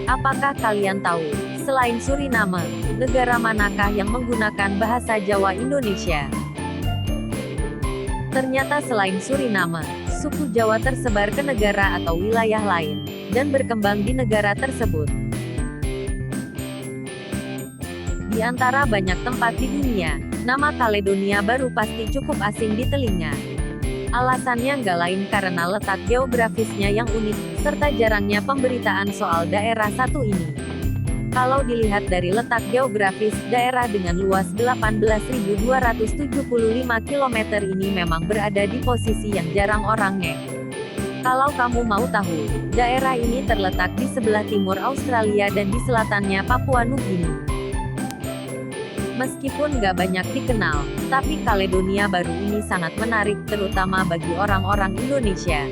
Apakah kalian tahu, selain Suriname, negara manakah yang menggunakan bahasa Jawa Indonesia? Ternyata selain Suriname, suku Jawa tersebar ke negara atau wilayah lain, dan berkembang di negara tersebut. Di antara banyak tempat di dunia, nama Kaledonia Baru pasti cukup asing di telinga. Alasannya nggak lain karena letak geografisnya yang unik, serta jarangnya pemberitaan soal daerah satu ini. Kalau dilihat dari letak geografis, daerah dengan luas 18.275 km ini memang berada di posisi yang jarang orang ngeh. Kalau kamu mau tahu, daerah ini terletak di sebelah timur Australia dan di selatannya Papua Nugini. Meskipun nggak banyak dikenal, tapi Kaledonia Baru ini sangat menarik terutama bagi orang-orang Indonesia.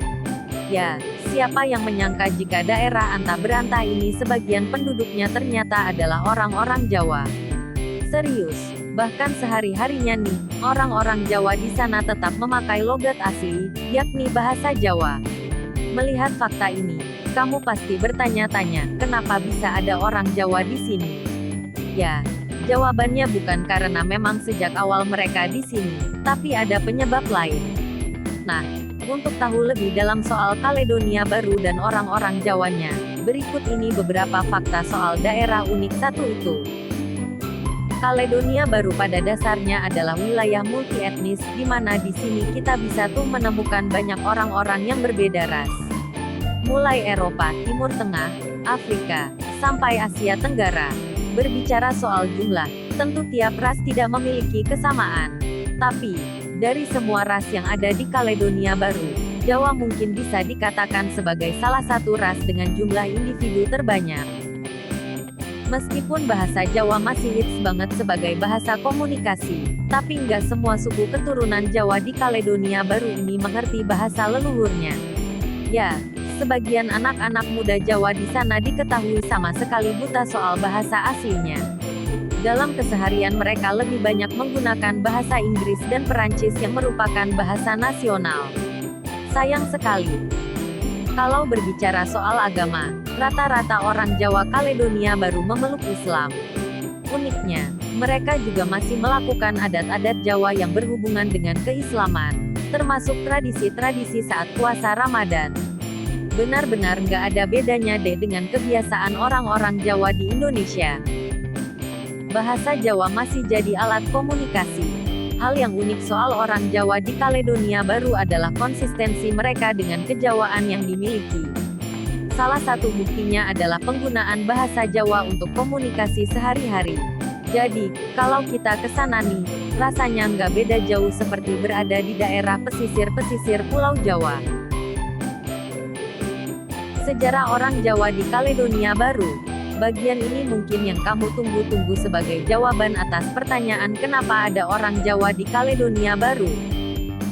Ya, siapa yang menyangka jika daerah Antah Berantah ini sebagian penduduknya ternyata adalah orang-orang Jawa. Serius, bahkan sehari-harinya nih, orang-orang Jawa di sana tetap memakai logat asli, yakni bahasa Jawa. Melihat fakta ini, kamu pasti bertanya-tanya, kenapa bisa ada orang Jawa di sini? Ya, jawabannya bukan karena memang sejak awal mereka di sini, tapi ada penyebab lain. Nah, untuk tahu lebih dalam soal Kaledonia Baru dan orang-orang Jawanya, berikut ini beberapa fakta soal daerah unik satu itu. Kaledonia Baru pada dasarnya adalah wilayah multi-etnis, di mana di sini kita bisa tuh menemukan banyak orang-orang yang berbeda ras. Mulai Eropa, Timur Tengah, Afrika, sampai Asia Tenggara. Berbicara soal jumlah, tentu tiap ras tidak memiliki kesamaan. Tapi, dari semua ras yang ada di Kaledonia Baru, Jawa mungkin bisa dikatakan sebagai salah satu ras dengan jumlah individu terbanyak. Meskipun bahasa Jawa masih hits banget sebagai bahasa komunikasi, tapi nggak semua suku keturunan Jawa di Kaledonia Baru ini mengerti bahasa leluhurnya. Ya, sebagian anak-anak muda Jawa di sana diketahui sama sekali buta soal bahasa aslinya. Dalam keseharian mereka lebih banyak menggunakan bahasa Inggris dan Perancis yang merupakan bahasa nasional. Sayang sekali. Kalau berbicara soal agama, rata-rata orang Jawa Kaledonia Baru memeluk Islam. Uniknya, mereka juga masih melakukan adat-adat Jawa yang berhubungan dengan keislaman, termasuk tradisi-tradisi saat puasa Ramadan. Benar-benar nggak ada bedanya deh dengan kebiasaan orang-orang Jawa di Indonesia. Bahasa Jawa masih jadi alat komunikasi. Hal yang unik soal orang Jawa di Kaledonia Baru adalah konsistensi mereka dengan kejawaan yang dimiliki. Salah satu buktinya adalah penggunaan bahasa Jawa untuk komunikasi sehari-hari. Jadi, kalau kita ke sana nih, rasanya nggak beda jauh seperti berada di daerah pesisir-pesisir Pulau Jawa. Sejarah orang Jawa di Kaledonia Baru. Bagian ini mungkin yang kamu tunggu-tunggu sebagai jawaban atas pertanyaan kenapa ada orang Jawa di Kaledonia Baru.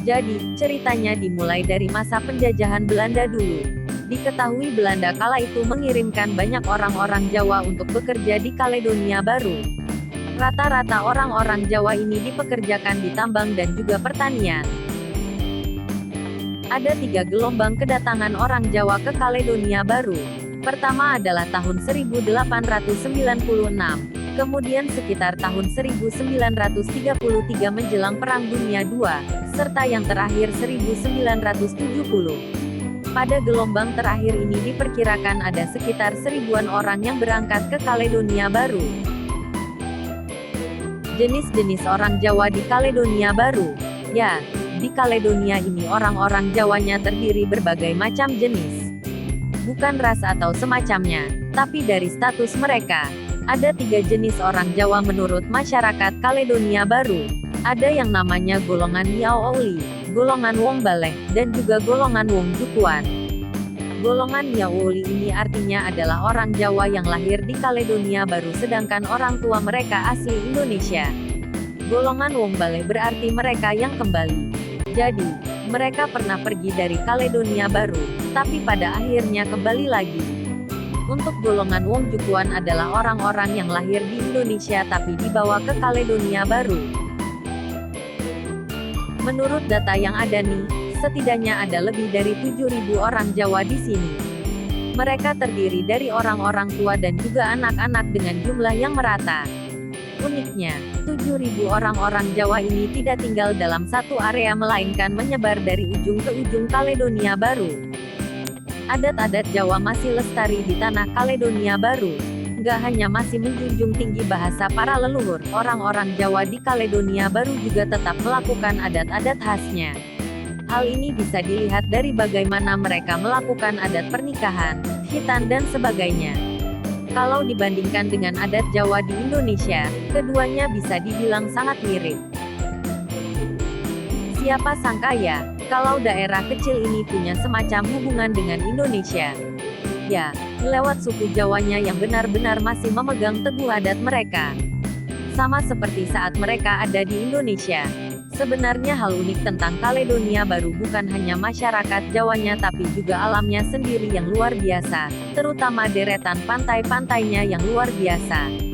Jadi, ceritanya dimulai dari masa penjajahan Belanda dulu. Diketahui Belanda kala itu mengirimkan banyak orang-orang Jawa untuk bekerja di Kaledonia Baru. Rata-rata orang-orang Jawa ini dipekerjakan di tambang dan juga pertanian. Ada 3 gelombang kedatangan orang Jawa ke Kaledonia Baru. Pertama adalah tahun 1896, kemudian sekitar tahun 1933 menjelang Perang Dunia II, serta yang terakhir 1970. Pada gelombang terakhir ini diperkirakan ada sekitar 1000-an orang yang berangkat ke Kaledonia Baru. Jenis-jenis orang Jawa di Kaledonia Baru. Ya, di Kaledonia ini orang-orang Jawanya terdiri berbagai macam jenis. Bukan ras atau semacamnya, tapi dari status mereka. Ada 3 jenis orang Jawa menurut masyarakat Kaledonia Baru. Ada yang namanya golongan Niaouli, golongan Wong Baleh, dan juga golongan Wong Jukuan. Golongan Niaouli ini artinya adalah orang Jawa yang lahir di Kaledonia Baru sedangkan orang tua mereka asli Indonesia. Golongan Wong Baleh berarti mereka yang kembali. Jadi, mereka pernah pergi dari Kaledonia Baru, tapi pada akhirnya kembali lagi. Untuk golongan Wong Jukuan adalah orang-orang yang lahir di Indonesia tapi dibawa ke Kaledonia Baru. Menurut data yang ada nih, setidaknya ada lebih dari 7.000 orang Jawa di sini. Mereka terdiri dari orang-orang tua dan juga anak-anak dengan jumlah yang merata. Uniknya, 7.000 orang-orang Jawa ini tidak tinggal dalam satu area melainkan menyebar dari ujung ke ujung Kaledonia Baru. Adat-adat Jawa masih lestari di tanah Kaledonia Baru. Gak hanya masih menjunjung tinggi bahasa para leluhur, orang-orang Jawa di Kaledonia Baru juga tetap melakukan adat-adat khasnya. Hal ini bisa dilihat dari bagaimana mereka melakukan adat pernikahan, khitan dan sebagainya. Kalau dibandingkan dengan adat Jawa di Indonesia, keduanya bisa dibilang sangat mirip. Siapa sangka ya, kalau daerah kecil ini punya semacam hubungan dengan Indonesia. Ya, lewat suku Jawanya yang benar-benar masih memegang teguh adat mereka. Sama seperti saat mereka ada di Indonesia. Sebenarnya hal unik tentang Kaledonia Baru bukan hanya masyarakat Jawanya tapi juga alamnya sendiri yang luar biasa, terutama deretan pantai-pantainya yang luar biasa.